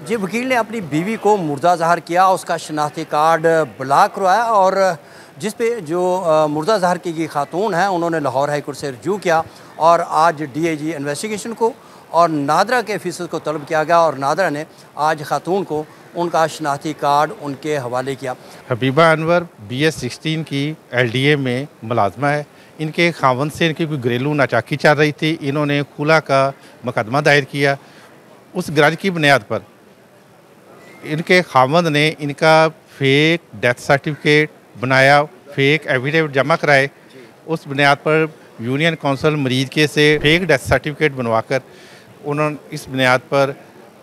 जी, वकील ने अपनी बीवी को मुर्दा ज़ाहिर किया, उसका शनाख्ती कार्ड ब्लॉक करवाया और जिस पे जो मुर्दा ज़ाहिर की गई खातून है उन्होंने लाहौर हाई कोर्ट से रजू किया और आज DIG इन्वेस्टिगेशन को और नादरा के फीसद को तलब किया गया और नादरा ने आज खातून को उनका शनाख्ती कार्ड उनके हवाले किया। हबीबा अनवर BS16 की LDA में मुलाजमा है। इनके खावन से इनकी कोई घरेलू नाचाकी चल रही थी। इन्होंने खुला का मुकदमा दायर किया। उस गरज की बुनियाद पर इनके खावंद ने इनका फेक डेथ सर्टिफिकेट बनाया, फेक एफिडेविट जमा कराए। उस बुनियाद पर यूनियन काउंसिल मरीज के से फेक डेथ सर्टिफिकेट बनवाकर उन्होंने इस बुनियाद पर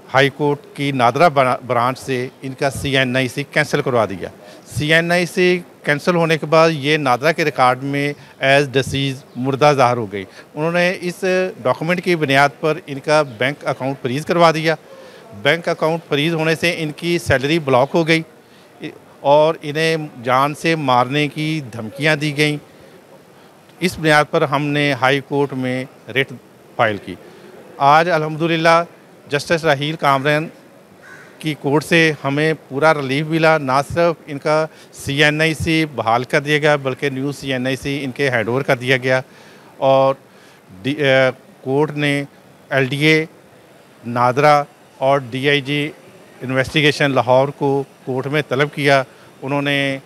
हाई कोर्ट की नादरा ब्रांच से इनका CNIC कैंसिल करवा दिया। CNIC कैंसिल होने के बाद ये नादरा के रिकॉर्ड में एज डिसीज़ मुर्दा ज़ाहिर हो गई। उन्होंने इस डॉक्यूमेंट की बुनियाद पर इनका बैंक अकाउंट फ्रीज़ करवा दिया। बैंक अकाउंट फ्रीज़ होने से इनकी सैलरी ब्लॉक हो गई और इन्हें जान से मारने की धमकियां दी गईं। इस बुनियाद पर हमने हाई कोर्ट में रिट फाइल की। आज अल्हम्दुलिल्लाह जस्टिस राहील कामरान की कोर्ट से हमें पूरा रिलीफ मिला। ना सिर्फ इनका CNIC बहाल कर दिया गया बल्कि न्यू CNIC इनके हैंडओवर कर दिया गया और कोर्ट ने LDA नादरा और DIG इन्वेस्टिगेशन लाहौर को कोर्ट में तलब किया। उन्होंने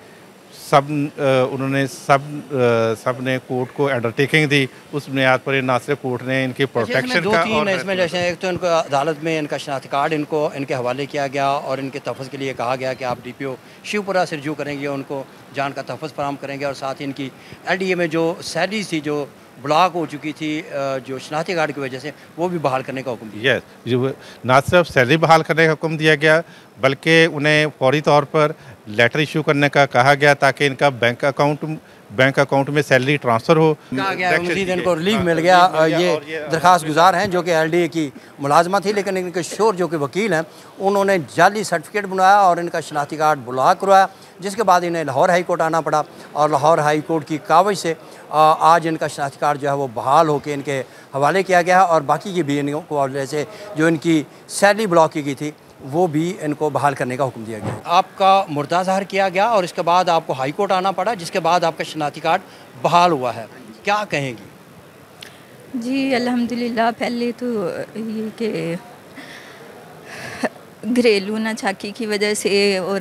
सब ने कोर्ट को अंडरटेकिंग दी। उस बुनियाद पर ना सिर्फ कोर्ट ने इनके प्रोटेक्शन का और इसमें एक तो इनको अदालत में इनका शनाख्ती कार्ड इनके हवाले किया गया और इनके तहफ़्फ़ुज़ के लिए कहा गया कि आप DPO शिवपुरा से रजू करेंगे, उनको जान का तहफ़्फ़ुज़ फराहम करेंगे और साथ ही इनकी LDA में जो सैलरी थी जो ब्लॉक हो चुकी थी जो शनाख्ती कार्ड की वजह से, वो भी बहाल करने का हुक्म दिया। जो ना सिर्फ सैलरी बहाल करने का हुक्म दिया गया बल्कि उन्हें फौरी तौर पर लेटर इशू करने का कहा गया ताकि इनका बैंक अकाउंट में सैलरी ट्रांसफ़र हो। कहा गया मज़ीद इनको रिलीफ मिल गया। ये दरख्वास्त गुजार हैं जो कि LDA की मुलाजमा थी, लेकिन इनके शोर जो कि वकील हैं उन्होंने जाली सर्टिफिकेट बनवाया और इनका शनाख्ती कार्ड ब्लॉक करवाया, जिसके बाद इन्हें लाहौर हाई कोर्ट आना पड़ा और लाहौर हाई कोर्ट की कावज से आज इनका शनाख्ती कार्ड जो है वो बहाल होकर इनके हवाले किया गया और बाकी की भी इनको हवाले से जो इनकी सैलरी ब्लॉक की गई थी वो भी इनको बहाल करने का हुक्म दिया गया। आपका मुर्दा ज़ाहिर किया गया और इसके बाद आपको हाई कोर्ट आना पड़ा, जिसके बाद आपका शनाख्ती कार्ड बहाल हुआ है, क्या कहेंगी? जी अल्हम्दुलिल्लाह, पहले तो ये कि घरेलू नाचाकी की वजह से और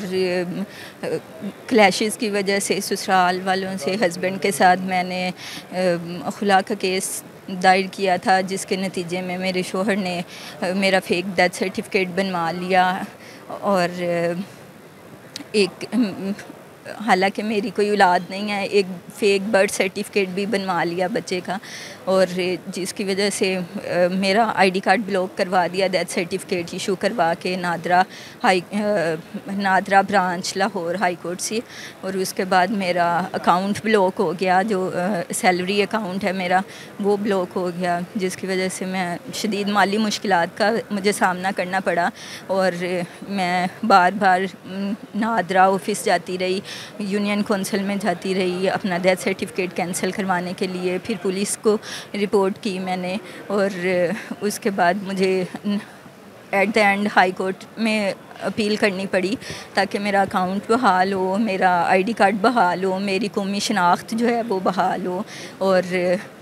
क्लैशेस की वजह से ससुराल वालों से हस्बैंड के साथ मैंने खुला का केस दायर किया था, जिसके नतीजे में मेरे शोहर ने मेरा फेक डेथ सर्टिफिकेट बनवा लिया और हालांकि मेरी कोई औलाद नहीं है, एक फ़ेक बर्थ सर्टिफिकेट भी बनवा लिया बच्चे का और जिसकी वजह से मेरा ID कार्ड ब्लॉक करवा दिया, डेथ सर्टिफिकेट इशू करवा के NADRA branch Lahore high court से। और उसके बाद मेरा अकाउंट ब्लॉक हो गया, जो सैलरी अकाउंट है मेरा वो ब्लॉक हो गया, जिसकी वजह से मैं शदीद माली मुश्किलात का मुझे सामना करना पड़ा और मैं बार बार नादरा ऑफिस जाती रही, यूनियन काउंसिल में जाती रही अपना डेथ सर्टिफिकेट कैंसिल करवाने के लिए। फिर पुलिस को रिपोर्ट की मैंने और उसके बाद मुझे at the end high court में अपील करनी पड़ी ताकि मेरा अकाउंट बहाल हो, मेरा ID कार्ड बहाल हो, मेरी कौमी शनाख्त जो है वो बहाल हो और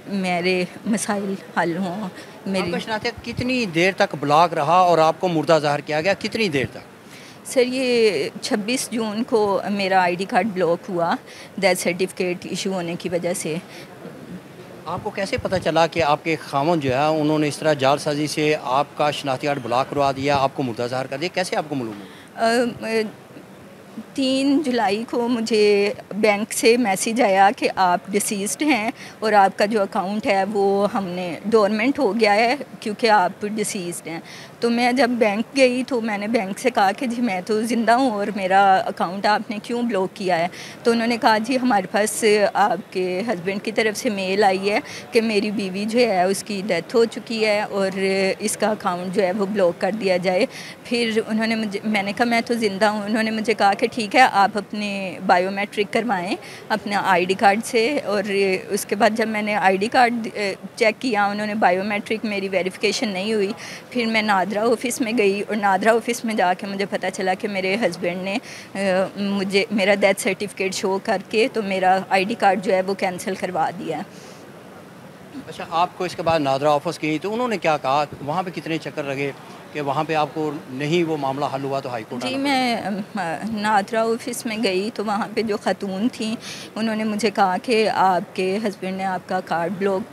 मेरे मसाइल हल हों। आपका शनाख्त कितनी देर तक ब्लॉक रहा और आपको मुर्दा ज़ाहिर किया गया, कितनी देर तक? सर ये 26 जून को मेरा ID कार्ड ब्लॉक हुआ डेथ सर्टिफिकेट इशू होने की वजह से। आपको कैसे पता चला कि आपके खामन जो है उन्होंने इस तरह जालसाजी से आपका शनाख्ती कार्ड ब्लॉक करवा दिया, आपको मुर्दा ज़ाहिर कर दिया, कैसे आपको मालूम हुआ? 3 जुलाई को मुझे बैंक से मैसेज आया कि आप डिसीज़्ड हैं और आपका जो अकाउंट है वो हमने डोरमेंट हो गया है क्योंकि आप डिसीज़्ड हैं। तो मैं जब बैंक गई तो मैंने बैंक से कहा कि जी मैं तो ज़िंदा हूँ और मेरा अकाउंट आपने क्यों ब्लॉक किया है? तो उन्होंने कहा जी हमारे पास आपके हस्बैंड की तरफ से मेल आई है कि मेरी बीवी जो है उसकी डेथ हो चुकी है और इसका अकाउंट जो है वो ब्लॉक कर दिया जाए। फिर मैंने कहा मैं तो ज़िंदा हूँ। उन्होंने मुझे कहा कि ठीक है आप अपने बायोमेट्रिक करवाएं अपना ID कार्ड से और उसके बाद जब मैंने ID कार्ड चेक किया उन्होंने बायोमेट्रिक मेरी वेरिफिकेशन नहीं हुई। फिर मैं नादरा नादरा ऑफ़िस में गई और नादरा ऑफ़िस में जाके मुझे पता चला कि मेरे हस्बैंड ने मुझे मेरा डेथ सर्टिफिकेट शो करके तो मेरा आईडी कार्ड जो है वो कैंसिल करवा दिया। अच्छा, आपको इसके बाद नादरा ऑफिस गई तो उन्होंने क्या कहा, वहाँ पे कितने चक्कर लगे कि वहाँ पे आपको नहीं वो मामला हल हुआ तो हाई कोर्ट? जी, मैं नादरा ऑफ़िस में गई तो वहाँ पे जो ख़ातून थी उन्होंने मुझे कहा कि आपके हस्बैंड ने आपका कार्ड ब्लॉक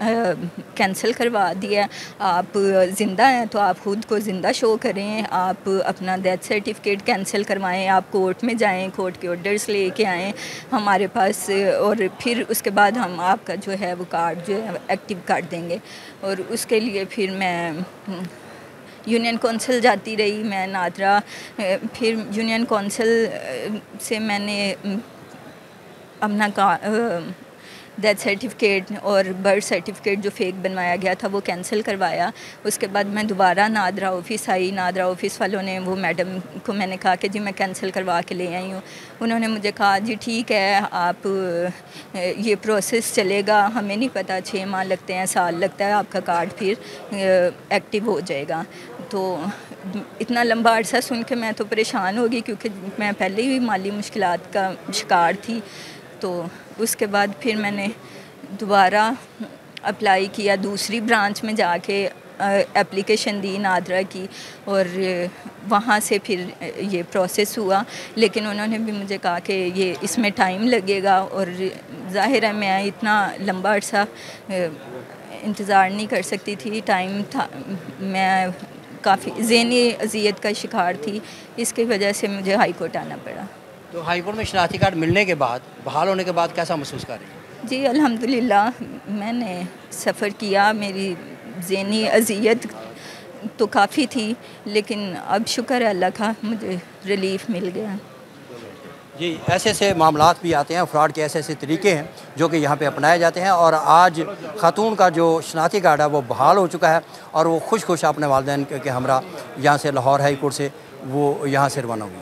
कैंसिल करवा दिया, आप ज़िंदा हैं तो आप ख़ुद को ज़िंदा शो करें, आप अपना डेथ सर्टिफिकेट कैंसिल करवाएं, आप कोर्ट में जाएं, कोर्ट के ऑर्डर्स लेके आएँ हमारे पास और फिर उसके बाद हम आपका जो है वो कार्ड जो है एक्टिव कर देंगे। और उसके लिए फिर मैं यूनियन कौंसिल जाती रही, मैं नादरा, फिर यूनियन कौंसिल से मैंने अपना डेथ सर्टिफिकेट और बर्थ सर्टिफिकेट जो फेक बनवाया गया था वो कैंसिल करवाया। उसके बाद मैं दोबारा नादरा ऑफ़िस आई, नादरा ऑफ़िस वालों ने, वो मैडम को मैंने कहा कि जी मैं कैंसिल करवा के ले आई हूँ। उन्होंने मुझे कहा जी ठीक है, आप ये प्रोसेस चलेगा, हमें नहीं पता 6 माह लगते हैं, साल लगता है, आपका कार्ड फिर एक्टिव हो जाएगा। तो इतना लंबा अरसा सुन के मैं तो परेशान हो गई क्योंकि मैं पहले ही माली मुश्किलात का शिकार थी। तो उसके बाद फिर मैंने दोबारा अप्लाई किया, दूसरी ब्रांच में जाके एप्लीकेशन दी नादरा की और वहाँ से फिर ये प्रोसेस हुआ। लेकिन उन्होंने भी मुझे कहा कि ये इसमें टाइम लगेगा और ज़ाहिर है मैं इतना लंबा अरसा इंतज़ार नहीं कर सकती थी, टाइम था, मैं काफ़ी ज़हनी अज़ियत का शिकार थी, इसकी वजह से मुझे हाई कोर्ट आना पड़ा। तो हाई कोर्ट में शनाख्ती कार्ड मिलने के बाद, बहाल होने के बाद कैसा महसूस कर रही हैं? जी अल्हम्दुलिल्लाह, मैंने सफ़र किया, मेरी ज़हनी अज़ियत तो काफ़ी थी लेकिन अब शुक्र है अल्लाह का मुझे रिलीफ़ मिल गया। जी, ऐसे मामलात भी आते हैं, फ्रॉड के ऐसे तरीके हैं जो कि यहाँ पे अपनाए जाते हैं और आज खातून का जो शनाख्ती कार्ड है वो बहाल हो चुका है और वो खुश अपने वालिदैन के हमरा यहाँ से लाहौर हाई कोर्ट से वो यहाँ से रवाना हुई।